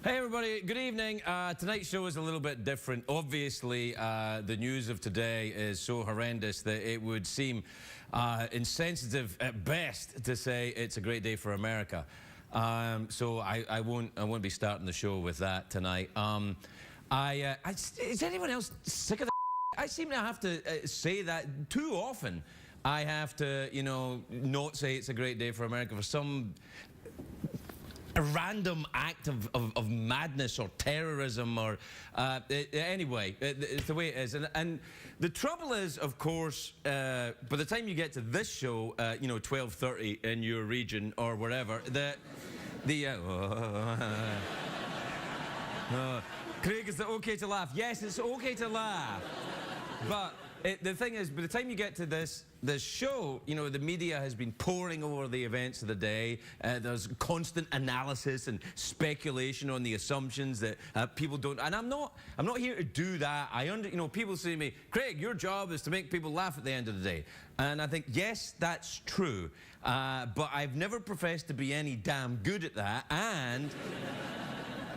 Hey everybody, good evening. Tonight's show is a little bit different. Obviously, the news of today is so horrendous that it would seem insensitive at best to say it's a great day for America. So I won't be starting the show with that tonight. Is anyone else sick of that? I seem to have to say that too often. I have to, you know, not say it's a great day for America for some a random act of madness or terrorism or anyway, it's the way it is. And the trouble is, of course, by the time you get to this show, you know, 12:30 in your region or wherever, Craig, is it okay to laugh? Yes, it's okay to laugh. But the thing is, by the time you get to this show, you know, the media has been poring over the events of the day. There's constant analysis and speculation on the assumptions that people don't. And I'm not here to do that. You know, people say to me, Craig, your job is to make people laugh at the end of the day. And I think, yes, that's true. But I've never professed to be any damn good at that.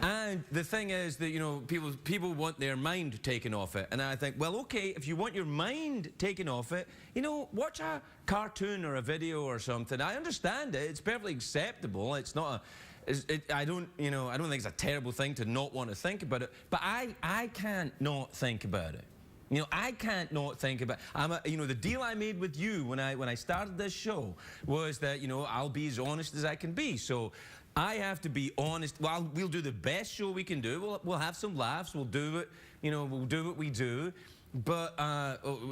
And the thing is that, you know, people want their mind taken off it. And I think, well, okay, if you want your mind taken off it, you know, watch a cartoon or a video or something. I understand it. It's perfectly acceptable. It's not I don't think it's a terrible thing to not want to think about it. But I can't not think about it. You know, I can't not think about. You know, the deal I made with you when I started this show was that, you know, I'll be as honest as I can be. So I have to be honest. Well, we'll do the best show we can do. We'll have some laughs. We'll do it. You know, we'll do what we do, but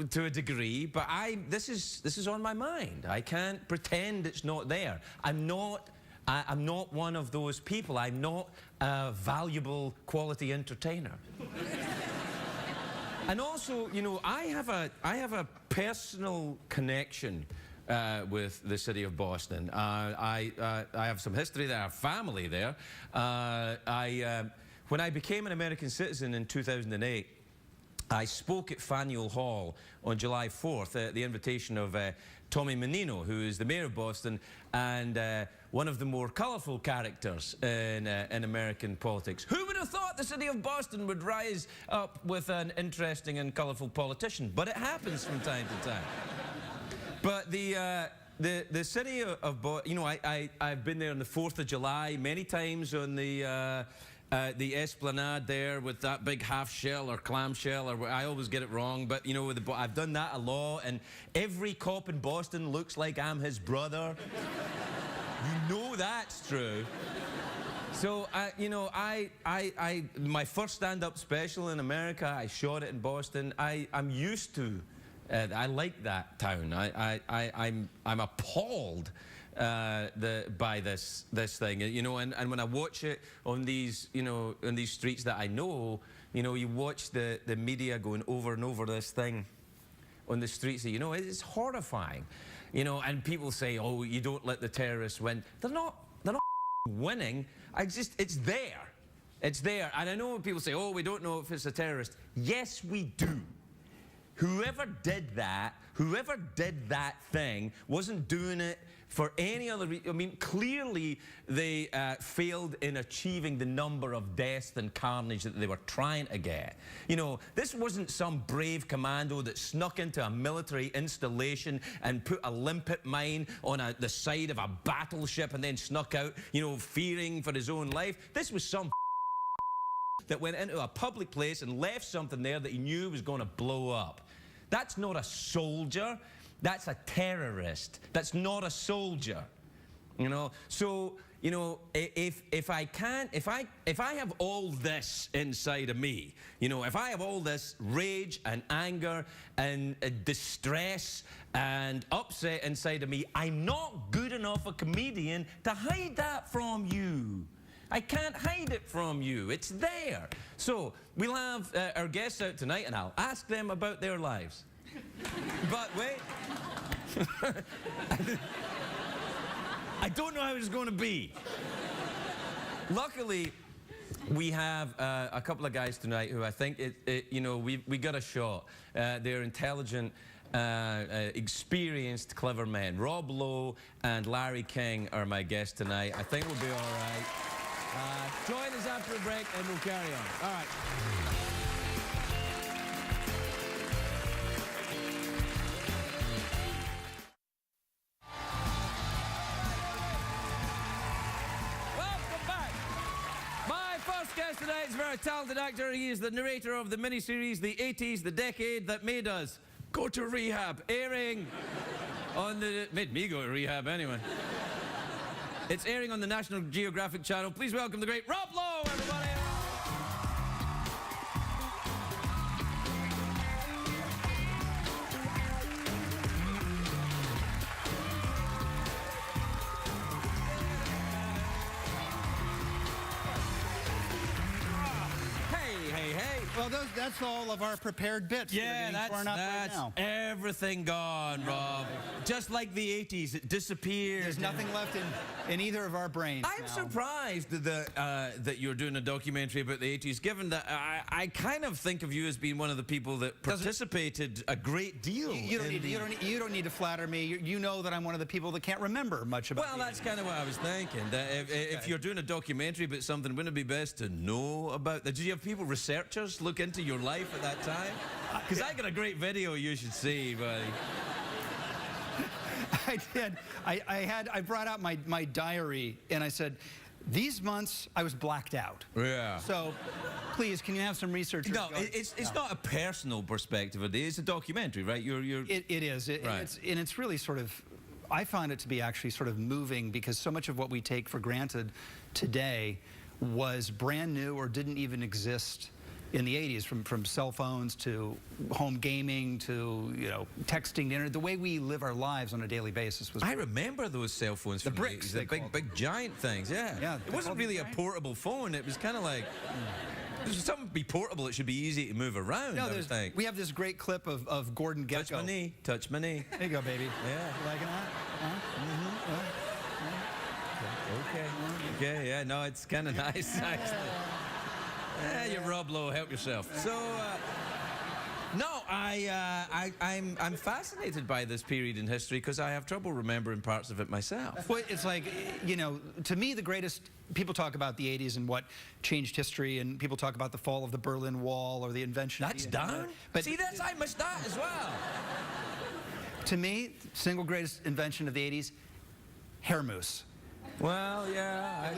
to a degree. But this is on my mind. I can't pretend it's not there. I'm not one of those people. I'm not a valuable quality entertainer. And also, you know, I have a personal connection with the city of Boston. I have some history there, I have family there. When I became an American citizen in 2008, I spoke at Faneuil Hall on July 4th at the invitation of Tommy Menino, who is the mayor of Boston and one of the more colourful characters in American politics. Who would have thought the city of Boston would rise up with an interesting and colourful politician? But it happens from time to time. But the city of Boston, you know, I've been there on the 4th of July many times on the Esplanade there with that big half shell or clam shell, or I always get it wrong, but you know, I've done that a lot, and every cop in Boston looks like I'm his brother. You know that's true. So, you know, my first stand-up special in America, I shot it in Boston. I'm used to. I like that town. I'm appalled by this thing, you know, and when I watch it on these, you know, on these streets that I know, you know, you watch the media going over and over this thing on the streets, you know, it's horrifying, you know, and people say, oh, you don't let the terrorists win. They're not winning. It's there. It's there. And I know when people say, oh, we don't know if it's a terrorist. Yes, we do. Whoever did that thing wasn't doing it for any other reason. I mean, clearly they failed in achieving the number of deaths and carnage that they were trying to get. You know, this wasn't some brave commando that snuck into a military installation and put a limpet mine on the side of a battleship and then snuck out, you know, fearing for his own life. This was some that went into a public place and left something there that he knew was going to blow up. That's not a soldier. That's a terrorist. That's not a soldier. You know. So, you know, if I have all this inside of me, you know, if I have all this rage and anger and distress and upset inside of me, I'm not good enough a comedian to hide that from you. I can't hide it from you. It's there. So we'll have our guests out tonight, and I'll ask them about their lives. But wait. I don't know how it's going to be. Luckily, we have a couple of guys tonight who I think, you know, we got a shot. They're intelligent, experienced, clever men. Rob Lowe and Larry King are my guests tonight. I think we'll be all right. Join us after after a break, and we'll carry on. All right. Welcome back. My first guest today is a very talented actor. He is the narrator of the miniseries The 80s, the decade that made us go to rehab, airing on the... Made me go to rehab anyway. It's airing on the National Geographic Channel. Please welcome the great Rob Lowe, everybody. Well, that's all of our prepared bits. Yeah, that's right now. Everything gone, Rob. Just like the 80s, it disappeared. There's nothing left in either of our brains. I'm surprised that you're doing a documentary about the 80s, given that I kind of think of you as being one of the people that participated a great deal. You don't need to flatter me. You know that I'm one of the people that can't remember much about. Well, that's kind of what I was thinking. That if you're doing a documentary about something, wouldn't it be best to know about that? Did you have people, researchers, look into your life at that time? Because I got a great video you should see, buddy. I did. I brought out my diary and I said, these months I was blacked out. Yeah. So, please, can you have some researchers? No, it's not a personal perspective. It's a documentary, right? It is. Right. It's really sort of. I found it to be actually sort of moving because so much of what we take for granted today was brand new or didn't even exist in the 80s, from cell phones to home gaming to texting, the internet. The way we live our lives on a daily basis was. I remember those cell phones. The bricks, the big giant things. Yeah. Yeah. It wasn't really a portable phone. It was kind of like. If something be portable, it should be easy to move around. No, we have this great clip of Gordon Gekko. Touch my knee. Touch my knee. There you go, baby. Yeah. You liking that? Huh? Okay. Okay. Yeah. No, it's kind of nice actually. Yeah, you're Rob Lowe, help yourself. So, no, I'm fascinated by this period in history because I have trouble remembering parts of it myself. Well, it's like, to me, the greatest, people talk about the 80s and what changed history, and people talk about the fall of the Berlin Wall or the invention That's of the done? But see, I missed that as well. To me, single greatest invention of the 80s, hair mousse. Well, yeah.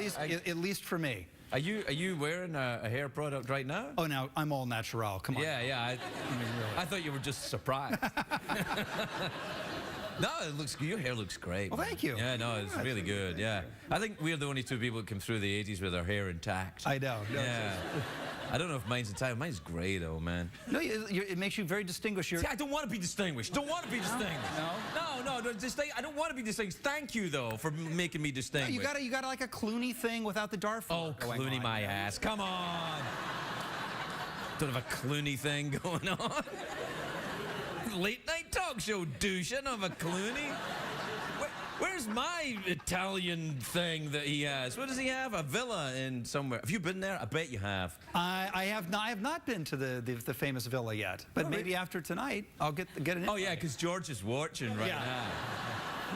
At least for me. Are you wearing a hair product right now? Oh, no, I'm all natural. Come on. Yeah. I thought you were just surprised. No, it looks good. Your hair looks great. Well, thank you. Yeah, no, it's really good. Yeah, I think we're the only two people that came through the 80s with our hair intact. I know. Yeah. I don't know if mine's intact. Mine's grey though, man. No, it makes you very distinguished. See, I don't want to be distinguished. Don't want to be distinguished. No. I don't want to be distinguished. Thank you though for making me distinguished. No, you got like a Clooney thing without the Darfur. Oh, Clooney my ass. Come on. Don't have a Clooney thing going on. Late night talk show douche. I don't have a Clooney. Where's my Italian thing that he has? What does he have? A villa in somewhere. Have you been there? I bet you have. I have not been to the famous villa yet. But maybe after tonight, I'll get an. Oh yeah, because George is watching right now.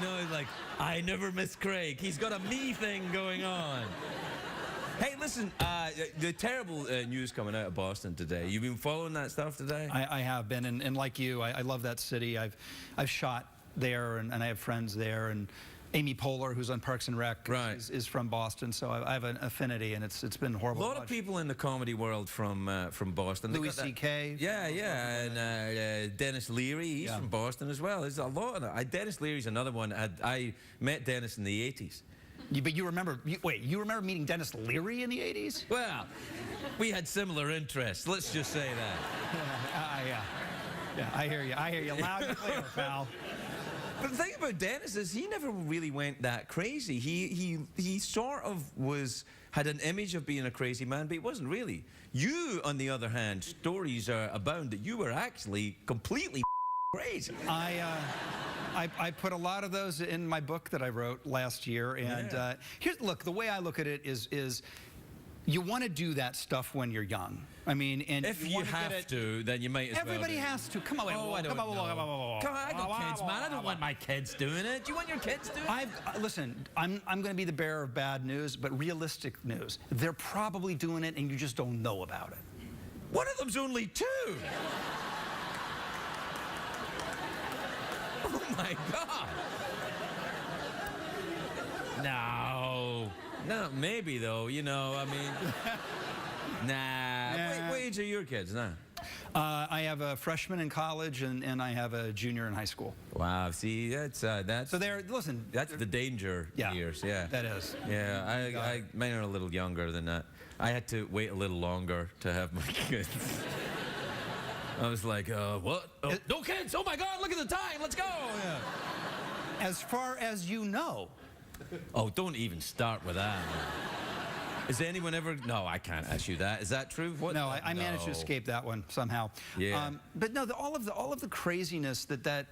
No, he's like, I never miss Craig. He's got a me thing going on. Hey, listen, the terrible news coming out of Boston today. You've been following that stuff today? I have been, and like you, I love that city. I've shot there, and I have friends there, and Amy Poehler, who's on Parks and Rec, is from Boston, so I have an affinity, and it's been horrible. A lot of people in the comedy world from Boston. Louis C.K. Yeah, and Dennis Leary, he's from Boston as well. There's a lot of that. Dennis Leary's another one. I met Dennis in the 80s. But you remember meeting Dennis Leary in the 80s? Well, we had similar interests. Let's just say that. Yeah, I hear you loud and clear, pal. But the thing about Dennis is he never really went that crazy. He sort of had an image of being a crazy man, but he wasn't really. You, on the other hand, stories abound that you were actually completely crazy. I put a lot of those in my book that I wrote last year, and look, the way I look at it is you want to do that stuff when you're young. I mean, and if you have to, then you might as well. Everybody has to. Come on, Come on, I got kids, man. I don't want my kids doing it. Do you want your kids doing it? Listen, I'm going to be the bearer of bad news, but realistic news. They're probably doing it, and you just don't know about it. One of them's only 2. Oh my God. No, maybe though, you know, I mean, nah. What age are your kids now? I have a freshman in college and I have a junior in high school. Wow, see, that's so listen. That's the danger years, yeah. That is. Yeah, mine are a little younger than that. I had to wait a little longer to have my kids. I was like, what? Oh, no kids? Oh my God, look at the time, let's go! Yeah. As far as you know. Oh, don't even start with that. Has anyone ever? No, I can't ask you that. Is that true? What? No, I managed to escape that one somehow. Yeah. But no, all of the craziness that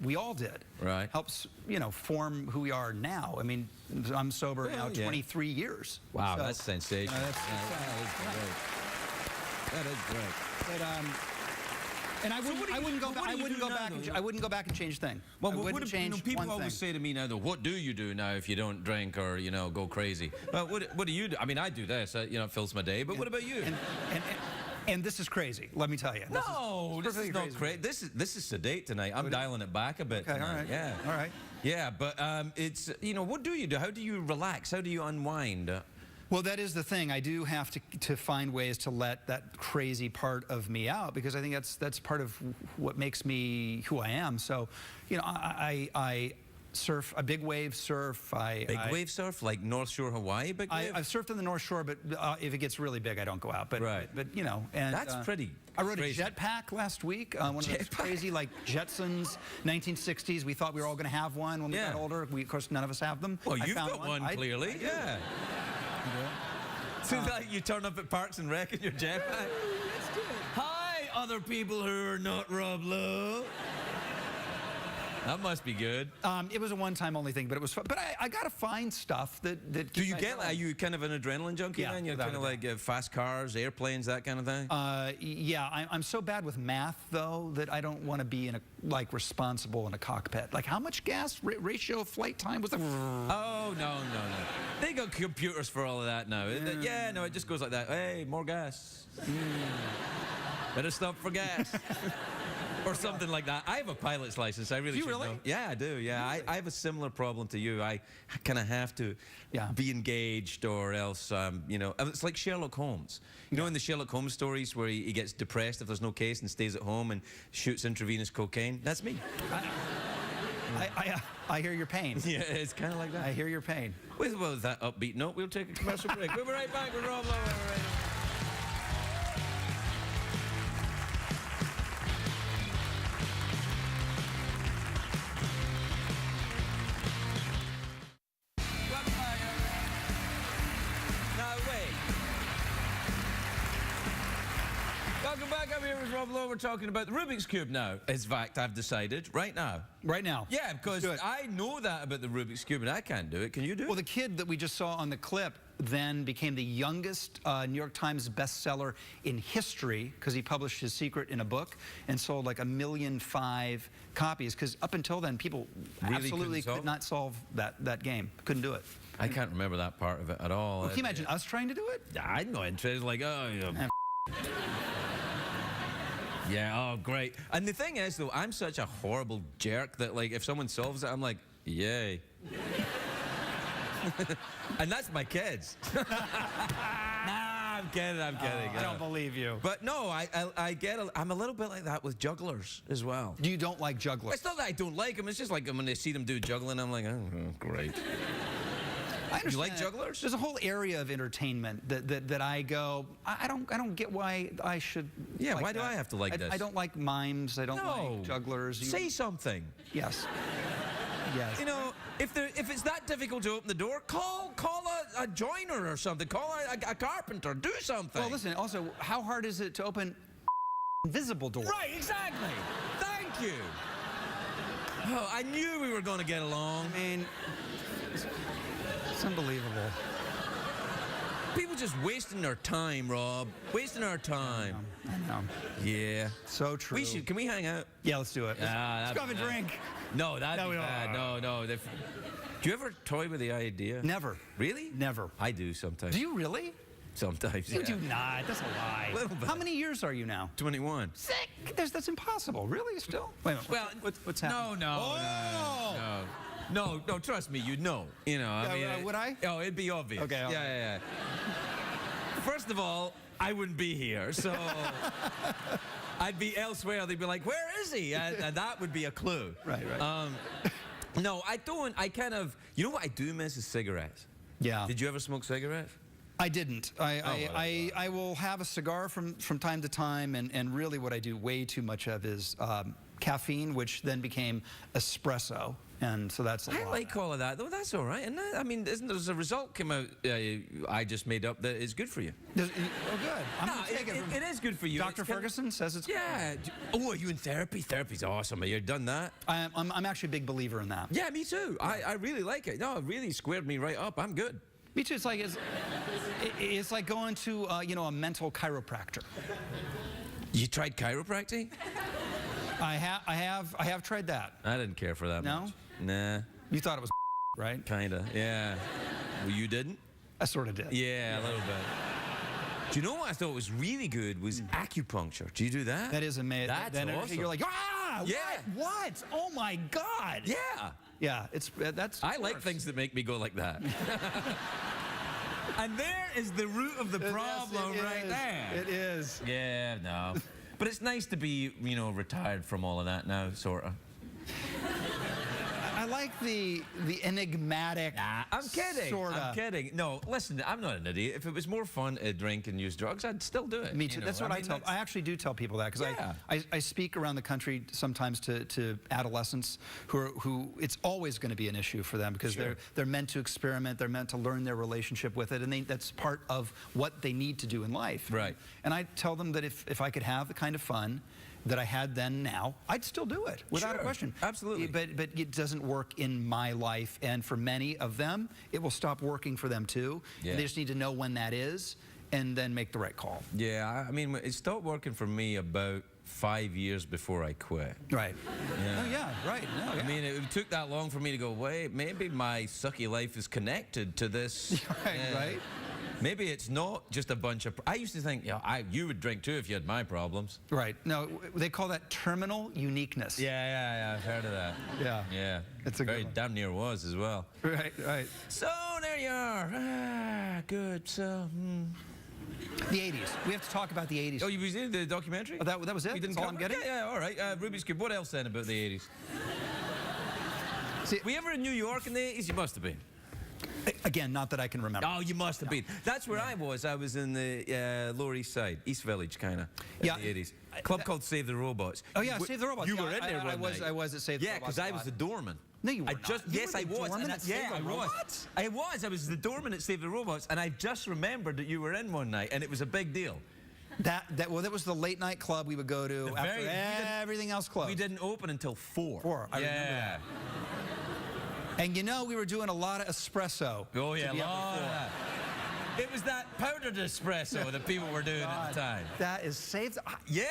we all did helps, you know, form who we are now. I mean, I'm sober now 23 years. Wow, so, that's sensational. That is great. That is great. But, and I wouldn't go back and change a thing. Well, people always say to me now, though, what do you do now if you don't drink or, you know, go crazy? Well, what do you do? I mean, I do this, you know, it fills my day, but what about you? And this is crazy, let me tell you. This is not crazy. This is sedate tonight. I'm dialing it back a bit. Okay, all right. Yeah. All right. Yeah, but it's, you know, what do you do? How do you relax? How do you unwind? Well, that is the thing. I do have to find ways to let that crazy part of me out, because I think that's part of what makes me who I am. So, you know, I surf, a big wave surf. Big wave surf, like North Shore Hawaii, big wave? I've surfed on the North Shore, but if it gets really big, I don't go out. But you know, and that's pretty. I rode crazy. a jetpack last week. One of those crazy, like Jetsons, 1960s. We thought we were all going to have one when we got older. Of course, none of us have them. Well, you've got one clearly. Yeah. Seems like you turn up at Parks and Rec in your jetpack. Hi, other people who are not Rob Lowe. That must be good. It was a one-time only thing, but it was fun. But I got to find stuff that do you get? Are you kind of an adrenaline junkie? Yeah, then you're kind of like fast cars, airplanes, that kind of thing. Yeah, I'm so bad with math though that I don't want to be responsible in a cockpit. Like how much gas ratio of flight time was the? Oh no. They got computers for all of that now. Yeah, no, it just goes like that. Hey, more gas. Better stop for gas. Or something like that. I have a pilot's license. I really should know. Yeah, I do. Yeah, I have a similar problem to you. I kind of have to be engaged, or else, you know, it's like Sherlock Holmes. You know, in the Sherlock Holmes stories where he gets depressed if there's no case and stays at home and shoots intravenous cocaine. That's me. I hear your pain. Yeah, it's kind of like that. I hear your pain. With that upbeat note, we'll take a commercial break. We'll be right back with Rob Lowe. Welcome back. I'm here with Rob Lowe. We're talking about the Rubik's Cube now. In fact, I've decided right now. Right now? Yeah, because I know that about the Rubik's Cube, and I can't do it. Can you do it? Well, the kid that we just saw on the clip then became the youngest New York Times bestseller in history, because he published his secret in a book and sold like 1.5 million copies, because up until then, people absolutely could not solve that game. Couldn't do it. I can't remember that part of it at all. Well, can you imagine us trying to do it? Yeah, I'm not interested. Like, oh, yeah. Yeah, oh, great. And the thing is, though, I'm such a horrible jerk that, like, if someone solves it, I'm like, yay. And that's my kids. Nah, I'm kidding. I don't believe you. But no, I'm a little bit like that with jugglers as well. You don't like jugglers? It's not that I don't like them. It's just like when I see them do juggling, I'm like, oh, great. I understand. You like jugglers? There's a whole area of entertainment that I go, I don't get why I should. Yeah, like why do I have to like this? I don't like mimes. I don't like jugglers. Say something. Yes. Yes. You know, if it's that difficult to open the door, call a joiner or something. Call a carpenter. Do something. Well, listen. Also, how hard is it to open invisible door? Right. Exactly. Thank you. Oh, I knew we were going to get along. I mean. It's unbelievable. People just wasting their time, Rob. Wasting our time. I know. Yeah. So true. Can we hang out? Yeah, let's do it. Let's go have a drink. No, that'd No, be we bad. don't. No. Do you ever toy with the idea? Never. Really? Never. I do sometimes. Do you really? Sometimes, You yeah. do not. That's a lie. Little bit. How many years are you now? 21. Sick. That's impossible. Really? Still? Wait a minute. Well, what's happening? No, trust me, you'd know. You know, I mean... would I? Oh, it'd be obvious. Okay. Yeah. First of all, I wouldn't be here, so... I'd be elsewhere. They'd be like, where is he? And that would be a clue. Right. No, I don't. I kind of... You know what I do miss is cigarettes. Yeah. Did you ever smoke cigarettes? I didn't. I will have a cigar from time to time, and really what I do way too much of is caffeine, which then became espresso, and so that's a lot. I like all of that, though. That's all right. And I mean, there's a result came out I just made up that is good for you. Oh, good. I'm gonna take it. It is good for you. Dr. Ferguson says it's Yeah. Oh, are you in therapy? Therapy's awesome. Have you done that? I'm actually a big believer in that. Yeah, me too. I really like it. No, it really squared me right up. I'm good. Me too. It's like going to a mental chiropractor. You tried chiropractic? I have tried that. I didn't care for that No? much. Nah. You thought it was right? Kinda. Yeah. Well, you didn't? I sort of did. Yeah, a little bit. Do you know what I thought was really good was acupuncture. Do you do that? That is amazing. That's awesome. You're like, ah! Yeah. What? Oh my God! Yeah. Yeah. That's. I like things that make me go like that. And there is the root of the problem right there. It is. Yeah, no. But it's nice to be, retired from all of that now, sort of. I like the enigmatic. I'm kidding. Sorta. I'm kidding. No, listen, I'm not an idiot. If it was more fun to drink and use drugs, I'd still do it. Me too. That's what I tell. I actually do tell people that because I speak around the country sometimes to adolescents who it's always going to be an issue for them because they're meant to experiment. They're meant to learn their relationship with it, and that's part of what they need to do in life. Right. And I tell them that if I could have the kind of fun that I had then now, I'd still do it without a question. Absolutely. But it doesn't work in my life, and for many of them, it will stop working for them too. Yeah. And they just need to know when that is, and then make the right call. Yeah, I mean, it stopped working for me about 5 years before I quit. Right. Yeah. Oh yeah. Right. No, yeah. I mean, it took that long for me to go, wait, maybe my sucky life is connected to this. Right. Maybe it's not just a bunch of... I used to think, you would drink too if you had my problems. Right. No, they call that terminal uniqueness. Yeah, I've heard of that. Yeah. Yeah. It's a very good one. damn near was as well. Right. So there you are. Good. So, The 80s. We have to talk about the 80s. Oh, you was in the documentary? Oh, that was it? You didn't That's all cover I'm getting? Yeah, all right. Ruby's Cube. What else then about the 80s? See, Were you ever in New York in the 80s? You must have been. Again, not that I can remember. Oh, you must have been. That's where I was. I was in the Lower East Side, East Village, kind of, in the 80s. Club called Save the Robots. Oh, yeah, Save the Robots. You were in there one night. I was at Save the Robots. Yeah, because I was the doorman. No, you were not. Yes, I was. Doorman at Save the Robots? I was. I was the doorman at Save the Robots, and I just remembered that you were in one night, and it was a big deal. That was the late night club we would go to after everything else closed. We didn't open until 4. 4. I remember that. And we were doing a lot of espresso. Oh, yeah, a lot of that. It was that powdered espresso that people were doing at the time. That is saved. Yeah,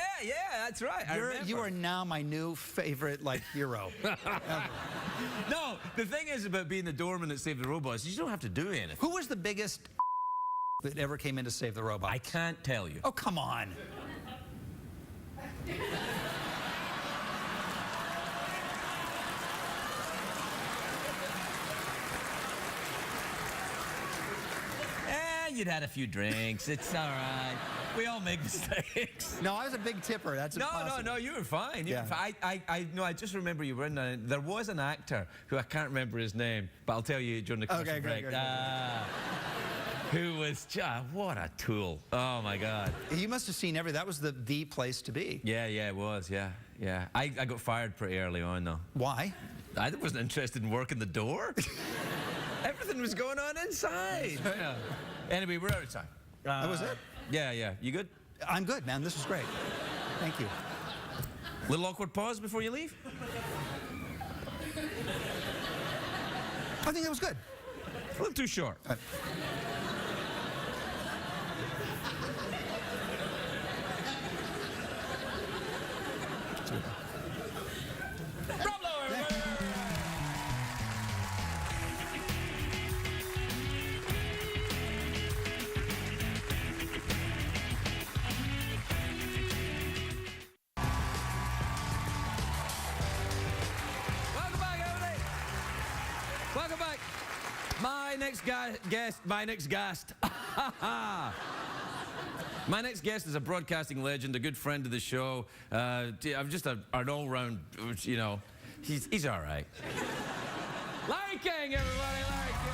that's right. You are now my new favorite, hero. No, the thing is about being the doorman at Save the Robots, you don't have to do anything. Who was the biggest that ever came in to Save the Robots? I can't tell you. Oh, come on. You'd had a few drinks. It's all right. We all make mistakes. No, I was a big tipper. That's impossible. No, you were fine. Yeah. I just remember you were in there. There was an actor who I can't remember his name, but I'll tell you during the commercial break. Who was what a tool. Oh my God. You must have seen that was the place to be. Yeah, it was. Yeah. I got fired pretty early on though. Why? I wasn't interested in working the door. Everything was going on inside. Yeah. Anyway, we're out of time. That was it? Yeah. You good? I'm good, man. This was great. Thank you. Little awkward pause before you leave? I think that was good. A little too short. next guest. My next guest is a broadcasting legend, a good friend of the show. I'm just an all-round, you know, he's all right. Larry King, everybody, Larry King.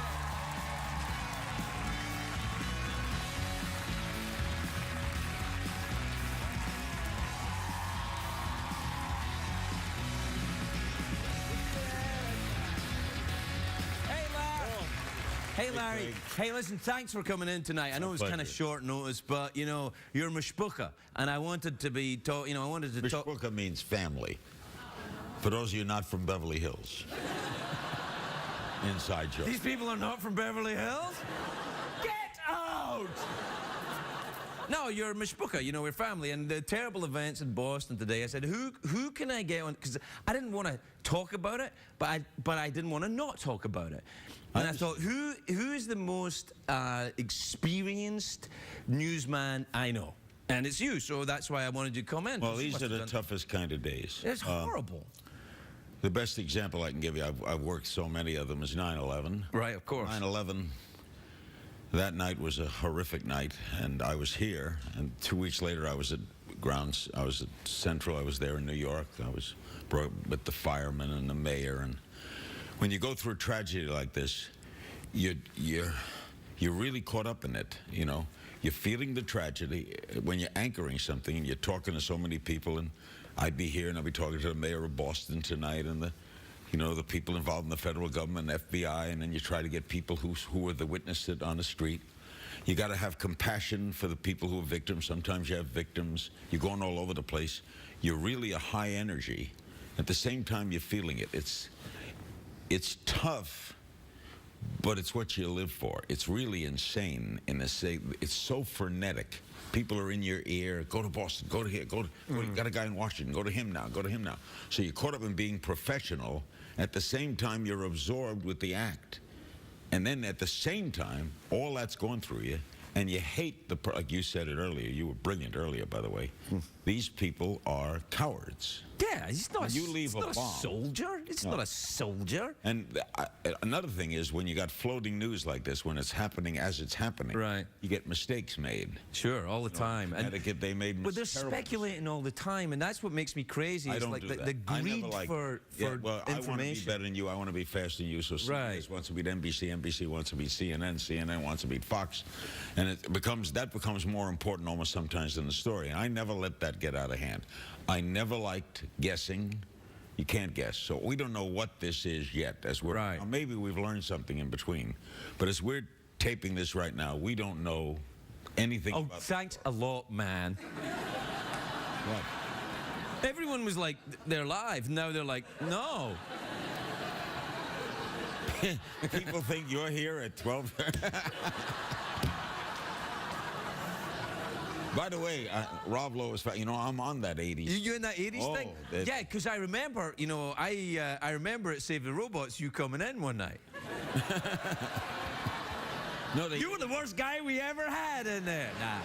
Hey, Larry. Hey, listen, thanks for coming in tonight. I know it was kind of short notice, but, you know, you're mishpucha, and I wanted to be, you know, I wanted to talk... Mishpucha means family. For those of you not from Beverly Hills. Inside joke. These people are not from Beverly Hills? Get out! No, you're mishpucha, you know, we're family, and the terrible events in Boston today, I said, who can I get on? Because I didn't want to talk about it, but I didn't want to not talk about it. And I thought, who is the most experienced newsman I know? And it's you, so that's why I wanted you to come in. Well, these are the toughest kind of days. It's horrible. The best example I can give you, I've worked so many of them, is 9/11. Right, of course. 9/11, that night was a horrific night, and I was here, and 2 weeks later I was at grounds, I was at Central, I was there in New York, I was with the firemen and the mayor, and when you go through a tragedy like this, you're really caught up in it, you know. You're feeling the tragedy when you're anchoring something and you're talking to so many people, and I'd be here and I'd be talking to the mayor of Boston tonight and the people involved in the federal government, FBI, and then you try to get people who are the witnesses on the street. You got to have compassion for the people who are victims. Sometimes you have victims. You're going all over the place. You're really a high energy. At the same time, you're feeling it. It's tough, but it's what you live for. It's really insane in the say. It's so frenetic. People are in your ear. Go to Boston. Go to here. You got a guy in Washington. Go to him now. Go to him now. So you're caught up in being professional. At the same time, you're absorbed with the act. And then at the same time, all that's going through you, and you hate like you said it earlier. You were brilliant earlier, by the way. These people are cowards. Yeah, he's not. You leave a bomb. Soldier. It's not a soldier. And another thing is, when you got floating news like this, when it's happening as it's happening, right, you get mistakes made. Sure, all the time. And they made. But they're speculating all the time, and that's what makes me crazy. I It's don't like do the greed for well, I want to be information. better than you. I want to be faster than you. So CBS wants to beat NBC. NBC wants to beat CNN. CNN wants to beat Fox, and that becomes more important almost sometimes than the story. And I never let that get out of hand. I never liked guessing. You can't guess. So we don't know what this is yet. Now, maybe we've learned something in between. But as we're taping this right now, we don't know anything about thanks a lot, man. What? Everyone was like, they're live. Now they're like, no. People think you're here at 12. By the way, Rob Lowe is, you know, I'm on that 80s. You in that 80s thing? Yeah, because I remember, you know, I remember at Save the Robots, you coming in one night. No, you were the worst guy we ever had in there. Nah.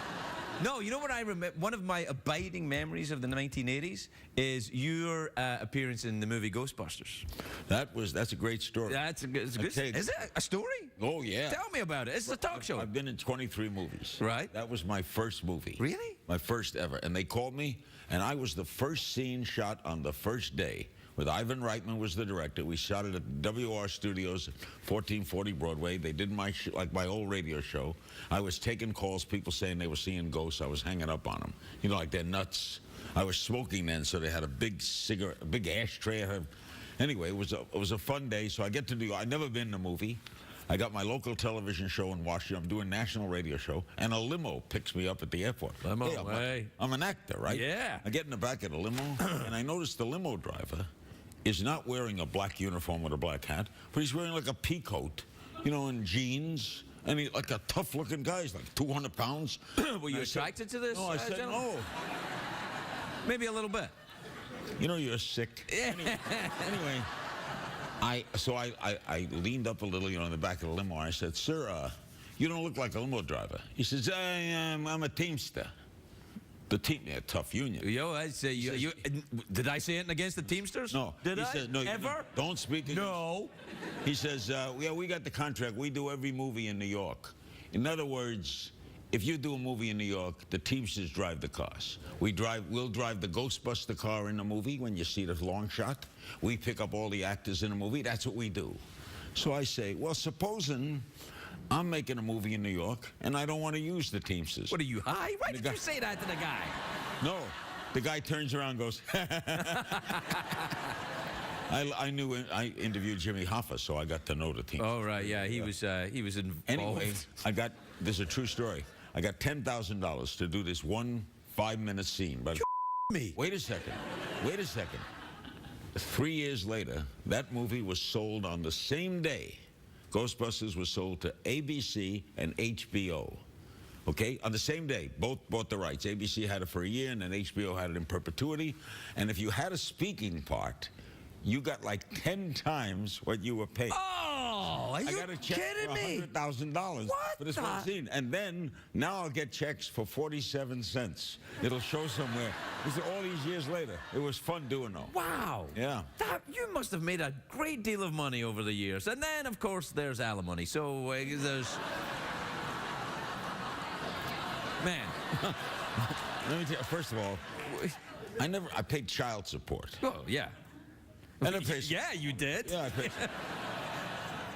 No, you know what I remember? One of my abiding memories of the 1980s is your appearance in the movie Ghostbusters. That's a great story. It's a good. Is it a story? Oh yeah. Tell me about it. It's a talk show. I've been in 23 movies. Right. That was my first movie. Really? My first ever. And they called me, and I was the first scene shot on the first day. With Ivan Reitman was the director. We shot it at WR Studios, 1440 Broadway. They did my like my old radio show. I was taking calls, people saying they were seeing ghosts. I was hanging up on them. You know, like they're nuts. I was smoking then, so they had a big cigarette, a big ashtray. Anyway, it was a fun day. So I get to do. I'd never been in a movie. I got my local television show in Washington. I'm doing a national radio show, and a limo picks me up at the airport. Limo, I'm an actor, right? Yeah. I get in the back of the limo, and I notice the limo driver is not wearing a black uniform with a black hat, but he's wearing like a pea coat, you know, and jeans, and he's like a tough-looking guy. He's like 200 pounds. Were you attracted to this? No, I said no. Maybe a little bit. You know, you're sick. Yeah. Anyway, I leaned up a little, you know, in the back of the limo. I said, "Sir, you don't look like a limo driver." He says, "I'm a teamster." The team, yeah, tough union. Yo, I say did I say anything against the Teamsters? No. Did He I? said, no, Ever? don't speak against. No. He says, yeah, we got the contract. We do every movie in New York. In other words, if you do a movie in New York, the Teamsters drive the cars. We'll drive the Ghostbuster car in the movie when you see the long shot. We pick up all the actors in the movie. That's what we do. So I say, well, supposing I'm making a movie in New York and I don't want to use the Teamsters. What are you, high? Why did you say that to the guy? No. The guy turns around and goes, I knew I interviewed Jimmy Hoffa, so I got to know the team. Oh, right, yeah, he was involved. Anyway, this is a true story. I got $10,000 to do this one 5-minute scene. But me. Wait a second. 3 years later, that movie was sold on the same day. Ghostbusters was sold to ABC and HBO. Okay, on the same day, both bought the rights. ABC had it for a year, and then HBO had it in perpetuity. And if you had a speaking part, you got like 10 times what you were paid. Oh, are you I got a check kidding for me? $100,000 for this one scene. And then, now I'll get checks for 47 cents. It'll show somewhere. This is all these years later. It was fun doing them. Wow. Yeah. You must have made a great deal of money over the years. And then, of course, there's alimony. So there's... Man. Let me tell you, first of all, I paid child support. Oh, yeah. And I paid, yeah, you did. Yeah, I paid.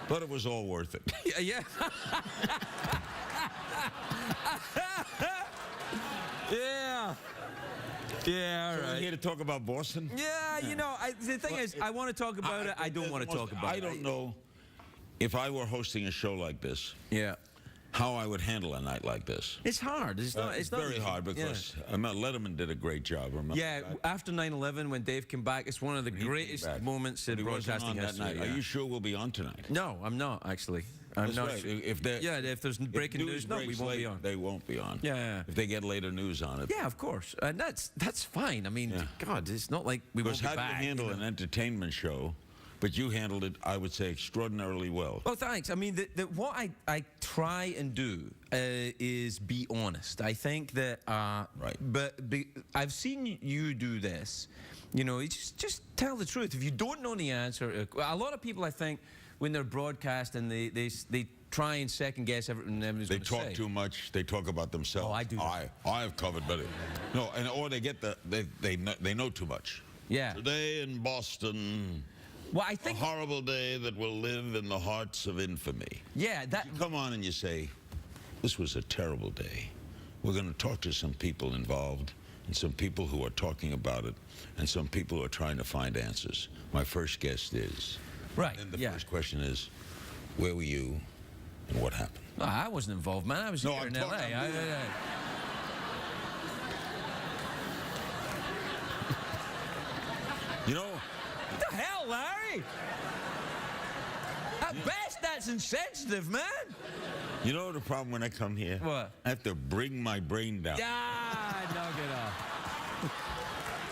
But it was all worth it. Yeah. Yeah. Yeah, all So right. we're here to talk about Boston? Yeah, you know, the thing is, I want to talk about it. I don't want to talk about it. I don't know if I were hosting a show like this. Yeah. How I would handle a night like this. It's hard. It's not. It's not very easy. hard because Letterman did a great job. Remember? Yeah. After 9/11, when Dave came back, it's one of the greatest moments in He wasn't broadcasting on that history. night. Yeah. Are you sure we'll be on tonight? No, I'm not actually. I'm That's not. right. Sure. If there's breaking news, no, we breaks won't late, be on. They won't be on. Yeah. If they get later news on it. Yeah, of course, and that's fine. I mean, Yeah. God, it's not like we won't Because be how do back. you handle an entertainment show? But you handled it, I would say, extraordinarily well. Well, thanks. I mean, what I try and do is be honest. I think that, Right. But I've seen you do this. You know, you just tell the truth. If you don't know the answer, a lot of people, I think, when they're broadcasting, they try and second guess everything everybody's They going to say. talk too much. They talk about themselves. Oh, I do. I've covered better. No, or they get they know too much. Yeah. Today in Boston. Well, I think. A horrible day that will live in the hearts of infamy. Yeah, that. You come on and you say, this was a terrible day. We're going to talk to some people involved and some people who are talking about it and some people who are trying to find answers. My first guest is. Right. And the first question is, where were you and what happened? Oh, I wasn't involved, man. I was here in L.A. You know, What the hell, Larry? At best, that's insensitive, man. you know the problem when I come here? What? I have to bring my brain down. Ah, knock it off.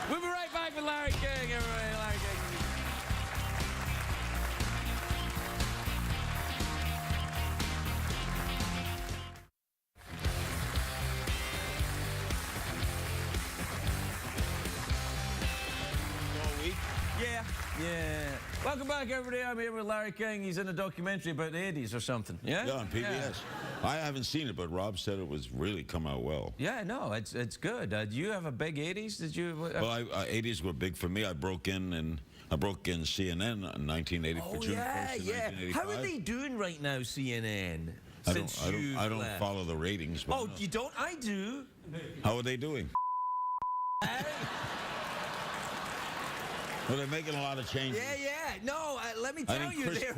We'll be right back with Larry King, everybody. Larry King. Yeah. Welcome back, everybody. I'm here with Larry King. He's in a documentary about the 80s or something. Yeah? Yeah, on PBS. Yeah. I haven't seen it, but Rob said it was really come out well. Yeah, no, it's good. Do you have a big 80s? Did you? Well, 80s were big for me. I broke in CNN in 1980 for June 1st in 1985. How are they doing right now, CNN? I don't follow the ratings. But Oh, you don't? I do. How are they doing? Well, they're making a lot of changes. Yeah. No, let me tell I think you, Chris they're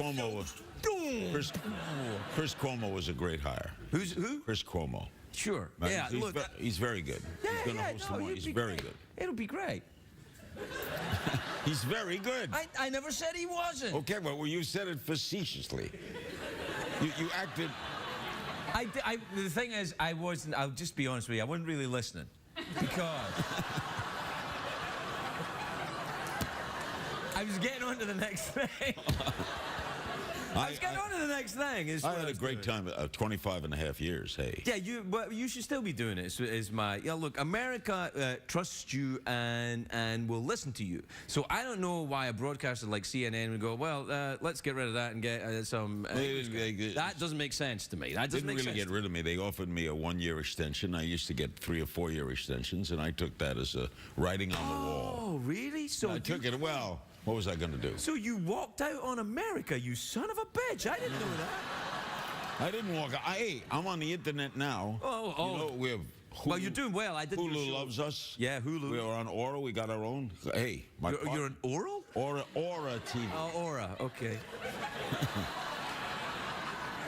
Chris Cuomo was a great hire. Who? Chris Cuomo. Sure. Right? Yeah. Look. He's very good. He's going to host tomorrow. He's very good. It'll be great. He's very good. I never said he wasn't. Okay, well, you said it facetiously. You acted. The thing is, I wasn't. I'll just be honest with you. I wasn't really listening because I was getting on to the next thing. Let's get on to the next thing. I had a great time, 25 and a half years, hey. Yeah, but you should still be doing it. Is my look. America trusts you and will listen to you. So I don't know why a broadcaster like CNN would go, well, let's get rid of that and get some. That doesn't make sense to me. That doesn't didn't make really sense. get rid of me. They offered me a 1-year extension. I used to get 3 or 4 year extensions, and I took that as a writing on the wall. Oh, really? So I took it. Well, what was I going to do? So you walked out on America, you son of a bitch! I didn't know that. I didn't walk. I'm on the internet now. Oh. You know, we have Hulu. Well, you're doing well. I did. Hulu loves us. Yeah, Hulu. We are on Aura. We got our own. Hey, You're an oral? Aura TV. Oh, Aura. Okay.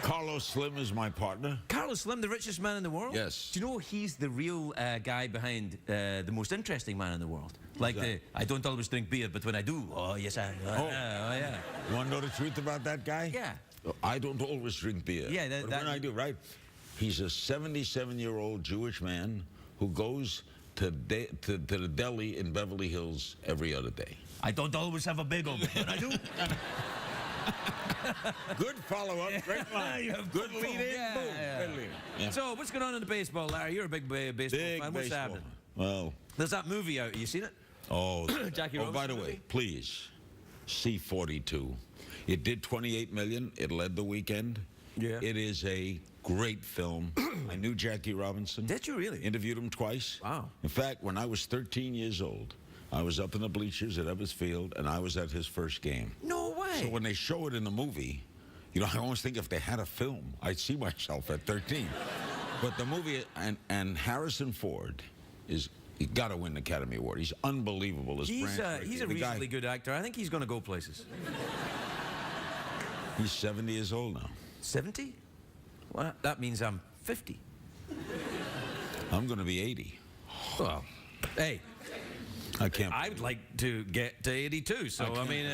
Carlos Slim is my partner. Carlos Slim, the richest man in the world? Yes. Do you know he's the real guy behind the most interesting man in the world? Like I don't always drink beer, but when I do, oh, yes, I... yeah. You want to know the truth about that guy? Yeah. I don't always drink beer. Yeah, but when I do, right? He's a 77-year-old Jewish man who goes to the deli in Beverly Hills every other day. I don't always have a bagel, but I do. Good follow-up, great line. Good lead-in, boom. Good lead-in. Yeah. So, what's going on in the baseball, Larry? You're a big baseball fan. What's happening? Well, there's that movie out. You seen it? Oh, Jackie oh, by the movie? way, please, see 42. It did 28 million. It led the weekend. Yeah. It is a great film. I knew Jackie Robinson. Did you really? Interviewed him twice. Wow. In fact, when I was 13 years old, I was up in the bleachers at Ebbets Field, and I was at his first game. No way. So when they show it in the movie, you know, I always think if they had a film, I'd see myself at 13. But the movie, and Harrison Ford is... He got to win the Academy Award. He's unbelievable. He's a reasonably good actor. I think he's going to go places. He's 70 years old now. 70? Well, that means I'm 50. I'm going to be 80. Well, hey. I can't. I would like to get to 82. So I mean.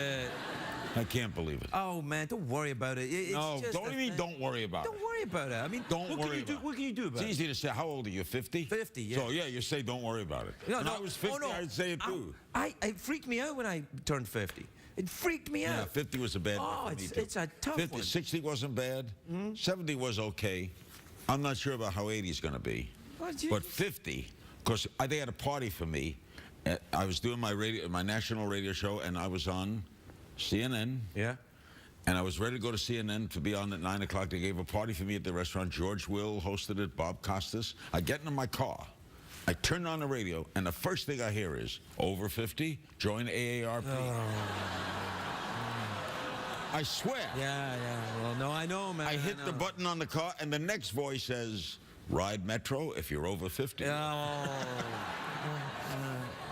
I can't believe it. Oh man, don't worry about it. It's no, just don't even. Don't worry about it. Don't worry about it. I mean, don't worry about it. What can you do about it? It's easy to say. How old are you? 50? 50. Yeah. So yeah, you say don't worry about it. No, when I was 50, I'd say it too. It freaked me out when I turned 50. It freaked me out. Yeah, 50 was a bad one for me too. It's a tough 50, one. 60 wasn't bad. 70 was okay. I'm not sure about how 80 is going to be. But 50, because they had a party for me. I was doing my national radio show, and I was on CNN. Yeah. And I was ready to go to CNN to be on at 9 o'clock. They gave a party for me at the restaurant. George Will hosted it, Bob Costas. I get into my car. I turn on the radio, and the first thing I hear is, over 50, join AARP. Oh. I swear. Yeah. Well, no, I know, man. I hit the button on the car, and the next voice says, ride Metro if you're over 50. Oh.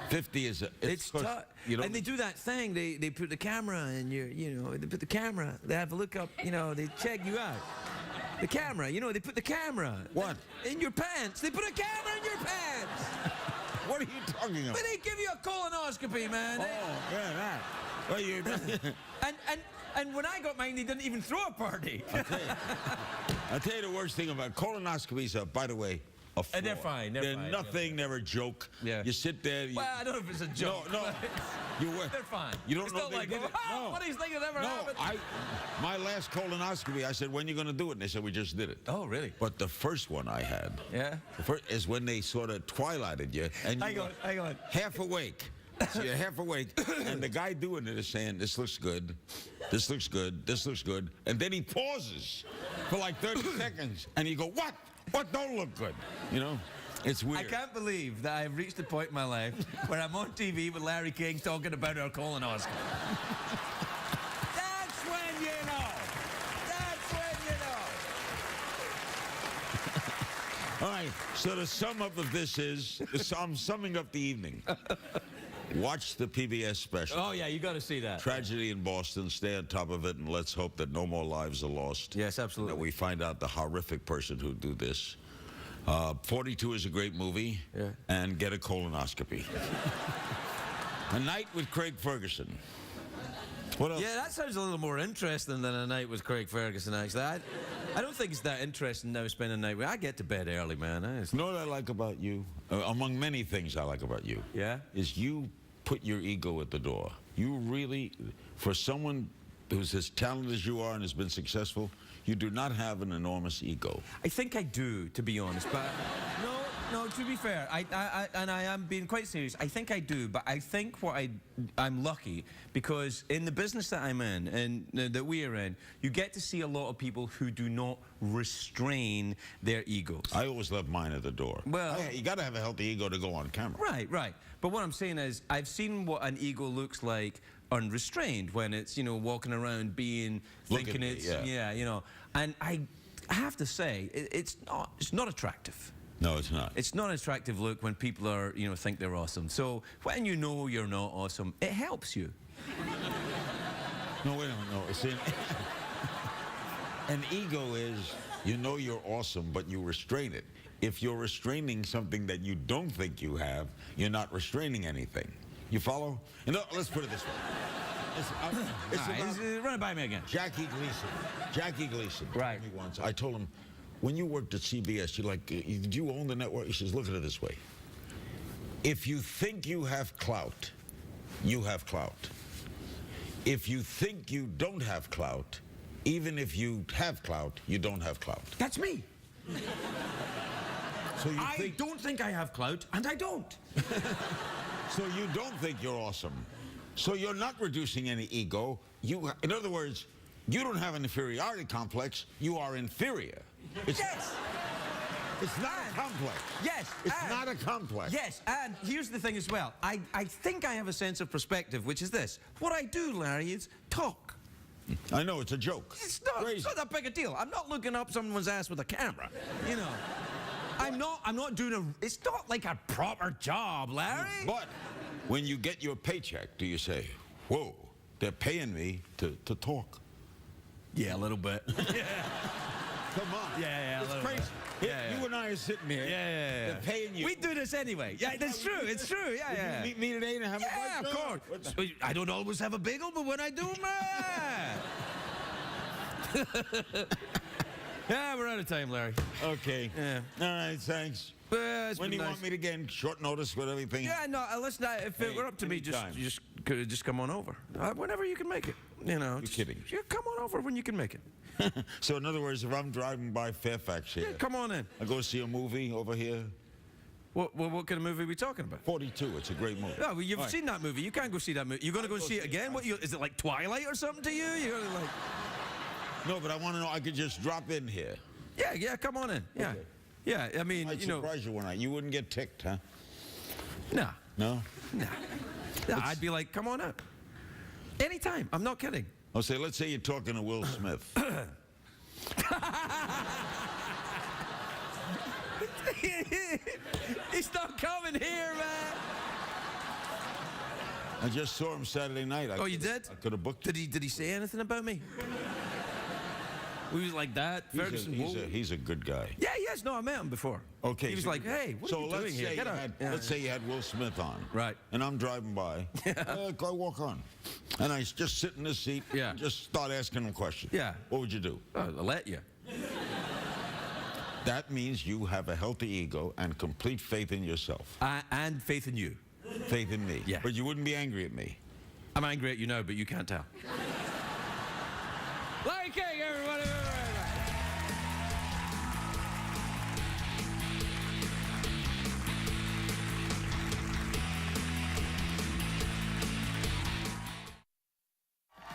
50 is it's tough. You know, and they do that thing. They put the camera in they put the camera. They have a look up. They check you out. The camera. They put the camera. What? In your pants. They put a camera in your pants. What are you talking about? But they give you a colonoscopy, man. Oh, yeah, that. Well, you. And when I got mine, they didn't even throw a party. I'll tell you the worst thing about colonoscopies. By the way. And they're fine. They're fine. Nothing, never a joke. Yeah. You sit there. Well, I don't know if it's a joke. No. They're fine. You don't it's know not like, no. funniest thing that ever happened. My last colonoscopy, I said, when are you going to do it? And they said, we just did it. Oh, really? But the first one I had, the first is when they sort of twilighted you. And hang on. Half awake. So you're half awake, and the guy doing it is saying, this looks good, this looks good, this looks good. And then he pauses for like 30 seconds, and you go, what? What don't look good? It's weird. I can't believe that I've reached a point in my life where I'm on TV with Larry King talking about our colonoscopy. That's when you know. That's when you know. All right, so the sum up of this is, I'm summing up the evening. Watch the PBS special. Oh, yeah, you got to see that. Tragedy in Boston. Stay on top of it, and let's hope that no more lives are lost. Yes, absolutely. That we find out the horrific person who do this. 42 is a great movie. Yeah. And get a colonoscopy. A Night with Craig Ferguson. What else? Yeah, that sounds a little more interesting than A Night with Craig Ferguson, actually. I don't think it's that interesting now spending a night with. I get to bed early, man. You know what I like about you? Among many things I like about you. Yeah? Is you put your ego at the door. You really, for someone who's as talented as you are and has been successful, you do not have an enormous ego. I think I do, to be honest, but no, to be fair, and I am being quite serious. I think I do, but I think I'm lucky because in the business that I'm in and that we are in, you get to see a lot of people who do not restrain their egos. I always left mine at the door. Well, you got to have a healthy ego to go on camera. Right. But what I'm saying is, I've seen what an ego looks like unrestrained when it's, you know, walking around thinking it's, yeah, you know. And I have to say, it's not attractive. No, it's not. It's not an attractive look when people are, you know, think they're awesome. So when you know you're not awesome, it helps you. No, wait a minute. No, see, an ego is, you know you're awesome, but you restrain it. If you're restraining something that you don't think you have, you're not restraining anything. You follow? You know, let's put it this way. Run it by me again. Jackie Gleason. Right. Told me once. I told him, when you worked at CBS, you're like, did you own the network? He says, look at it this way. If you think you have clout, you have clout. If you think you don't have clout, even if you have clout, you don't have clout. That's me. So you I don't think I have clout, and I don't. So you don't think you're awesome. So you're not reducing any ego. In other words, you don't have an inferiority complex. You are inferior. Yes. It's not a complex. Yes. It's not a complex. Yes, and here's the thing as well. I think I have a sense of perspective, which is this. What I do, Larry, is talk. I know, it's a joke. It's not that big a deal. I'm not looking up someone's ass with a camera, you know. I'm not doing it's not like a proper job, Larry. But when you get your paycheck, do you say, whoa, they're paying me to talk? Yeah, a little bit. Yeah. Come on. Yeah, it's crazy. You and I are sitting here. Yeah. They're paying you. We do this anyway. Yeah, that's true. It's true. Yeah. You meet me today and have a Yeah, of course. I don't always have a bagel, but when I do, man. Yeah, we're out of time, Larry. Okay. Yeah. All right, thanks. When do you want me to get in short notice with everything? Yeah, no, listen, if it were up to me, just come on over. Whenever you can make it. You know. You're kidding. Yeah, come on over when you can make it. So in other words, if I'm driving by Fairfax here, Yeah, come on in. I go see a movie over here. What kind of movie are we talking about? 42. It's a great movie. No, well, you've seen that movie. You can't go see that movie. You're going to go see it again? Is it like Twilight or something to you? You're like... No, but I want to know, I could just drop in here. Yeah, come on in. Yeah. Okay. Yeah, I mean, I'd surprise you one night. You wouldn't get ticked, huh? Nah. No? Nah, I'd be like, come on up. Anytime. I'm not kidding. I'll say, let's say you're talking to Will Smith. He's not coming here, man. I just saw him Saturday night. You did? I could have booked it. Did he say anything about me? We was like that. Ferguson. He's a good guy. Yeah, yes. No, I met him before. Okay. He was like, hey, what are you doing here? Get out. Let's say you had Will Smith on. Right. And I'm driving by. I walk on. And I just sit in this seat. Yeah. And just start asking him questions. Yeah. What would you do? I'll let you. That means you have a healthy ego and complete faith in yourself. And faith in you. Faith in me. Yeah. But you wouldn't be angry at me. I'm angry at you now, but you can't tell. Larry King, everybody.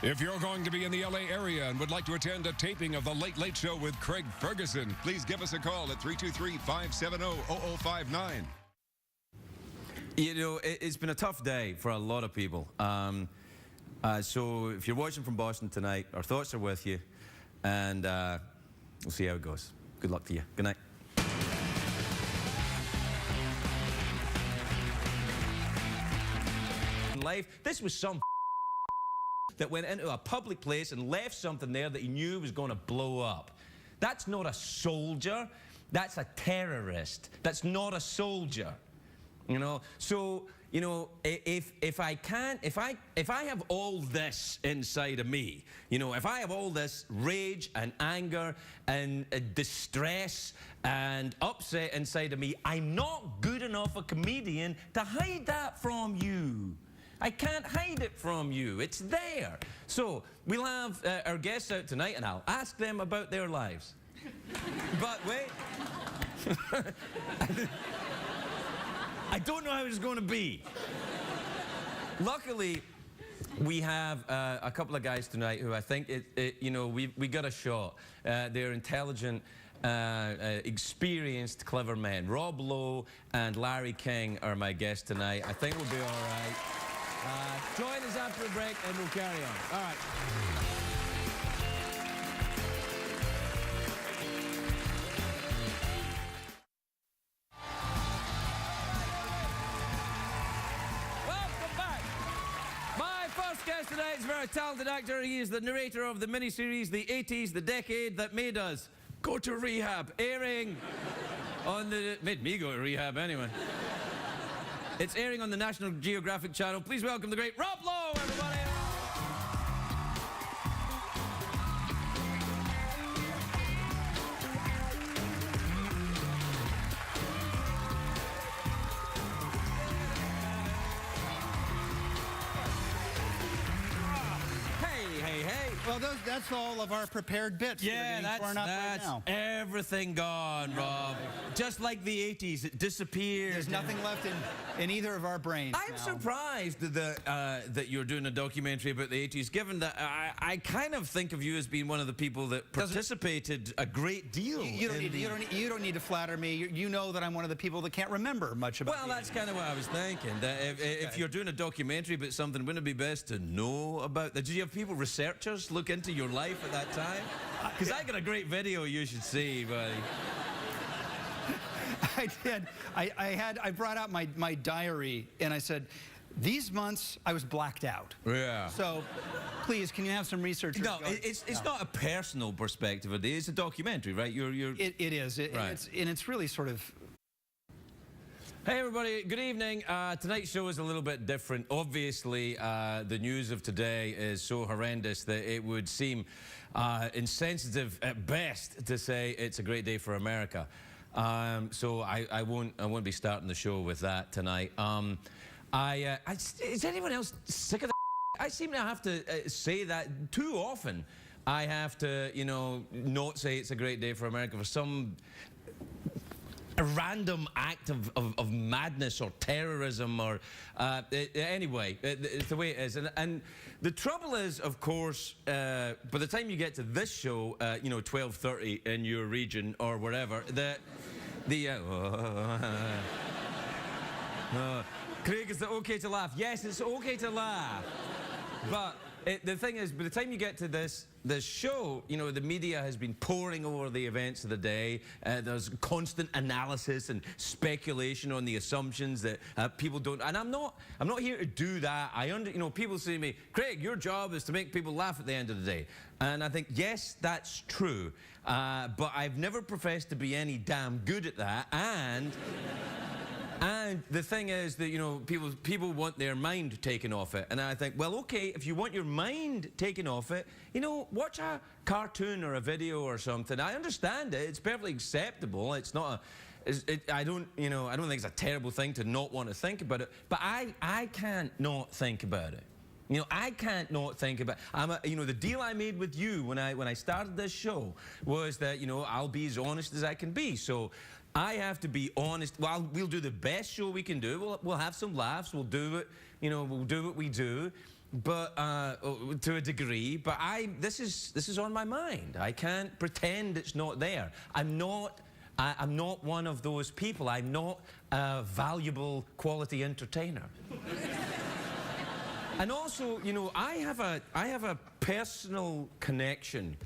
If you're going to be in the LA area and would like to attend a taping of The Late Late Show with Craig Ferguson, please give us a call at 323-570-0059. You know, it's been a tough day for a lot of people. So if you're watching from Boston tonight, our thoughts are with you, and we'll see how it goes. Good luck to you. Good night. In life, this was some that went into a public place and left something there that he knew was going to blow up. That's not a soldier. That's a terrorist. That's not a soldier. You know, so, you know, if I have all this inside of me, you know, if I have all this rage and anger and distress and upset inside of me, I'm not good enough a comedian to hide that from you. I can't hide it from you. It's there. So we'll have our guests out tonight, and I'll ask them about their lives. But wait. I don't know how it's going to be. Luckily, we have a couple of guys tonight who I think, we got a shot. They're intelligent, experienced, clever men. Rob Lowe and Larry King are my guests tonight. I think we'll be all right. Join us after a break and we'll carry on. All right. Tonight is a very talented actor. He is the narrator of the miniseries The 80s, the decade that made us go to rehab, airing on the... made me go to rehab anyway. It's airing on the National Geographic Channel. Please welcome the great Rob Lowe, everybody. Well, that's all of our prepared bits. Yeah, that's right everything gone, Rob. Just like the 80s, it disappeared. There's nothing left in either of our brains. I'm surprised that you're doing a documentary about the 80s, given that I kind of think of you as being one of the people that participated a great deal. You don't need to flatter me. You know that I'm one of the people that can't remember much about. Well, that's kind of what I was thinking. That if you're doing a documentary about something, wouldn't it be best to know about that? Did you have people, researchers, look into your life at that time? Because I got a great video you should see, buddy. I did. I brought out my diary and I said, these months I was blacked out. Yeah. So, please, can you have some researchers? No, it's not a personal perspective. It's a documentary, right? It is. Right. It's really sort of. Hey everybody, good evening. Tonight's show is a little bit different. Obviously, the news of today is so horrendous that it would seem insensitive at best to say it's a great day for America. So I won't be starting the show with that tonight. Is anyone else sick of that? I seem to have to say that too often. I have to, not say it's a great day for America for some a random act of madness or terrorism or anyway, it's the way it is. And the trouble is, of course, by the time you get to this show, 12:30 in your region or wherever, Craig, is it okay to laugh? Yes, it's okay to laugh. But the thing is, by the time you get to this show, the media has been poring over the events of the day. There's constant analysis and speculation on the assumptions that people don't. And I'm not here to do that. People say to me, Craig, your job is to make people laugh at the end of the day. And I think, yes, that's true. But I've never professed to be any damn good at that. And the thing is that, people want their mind taken off it. And I think, well, okay, if you want your mind taken off it, watch a cartoon or a video or something. I understand it. It's perfectly acceptable. It's not I don't think it's a terrible thing to not want to think about it. But I can't not think about it. I can't not think about. The deal I made with you when I started this show was that I'll be as honest as I can be. So I have to be honest. Well, we'll do the best show we can do. We'll have some laughs. We'll do it. We'll do what we do, but to a degree. But this is on my mind. I can't pretend it's not there. I'm not one of those people. I'm not a valuable quality entertainer. And also, I have a personal connection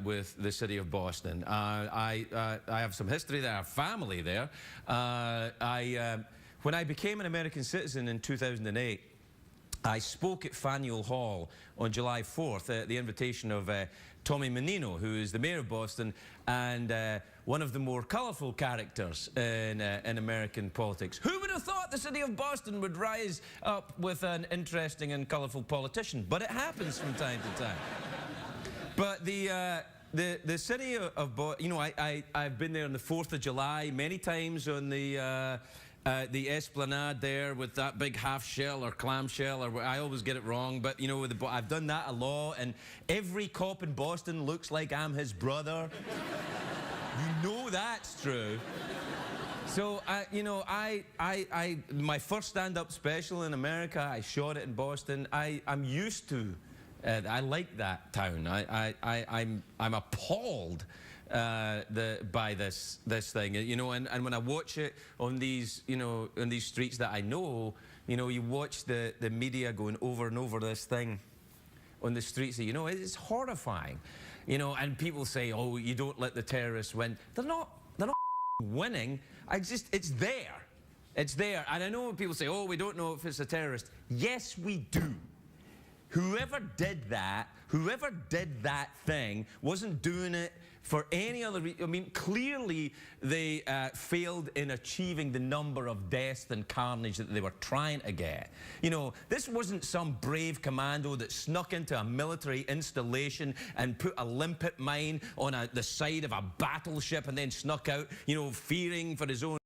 with the city of Boston. I have some history there, I have family there. When I became an American citizen in 2008, I spoke at Faneuil Hall on July 4th at the invitation of Tommy Menino, who is the mayor of Boston and one of the more colourful characters in American politics. Who would have thought the city of Boston would rise up with an interesting and colourful politician? But it happens from time to time. But the city of Boston, I've been there on the 4th of July many times on the the Esplanade there with that big half shell or clam shell, or I always get it wrong, but you know, I've done that a lot, and every cop in Boston looks like I'm his brother. You know that's true. So, you know, my first stand-up special in America, I shot it in Boston. I'm used to, I like that town. I'm appalled by this thing, you know, and when I watch it on these, you know, on these streets that I know, you know, you watch the media going over and over this thing on the streets, you know, it's horrifying, you know, and people say, oh, you don't let the terrorists win. They're not winning. It's there. It's there. And I know when people say, oh, we don't know if it's a terrorist. Yes, we do. Whoever did that thing wasn't doing it for any other reason. I mean, clearly they failed in achieving the number of deaths and carnage that they were trying to get. You know, this wasn't some brave commando that snuck into a military installation and put a limpet mine on the side of a battleship and then snuck out, you know, fearing for his own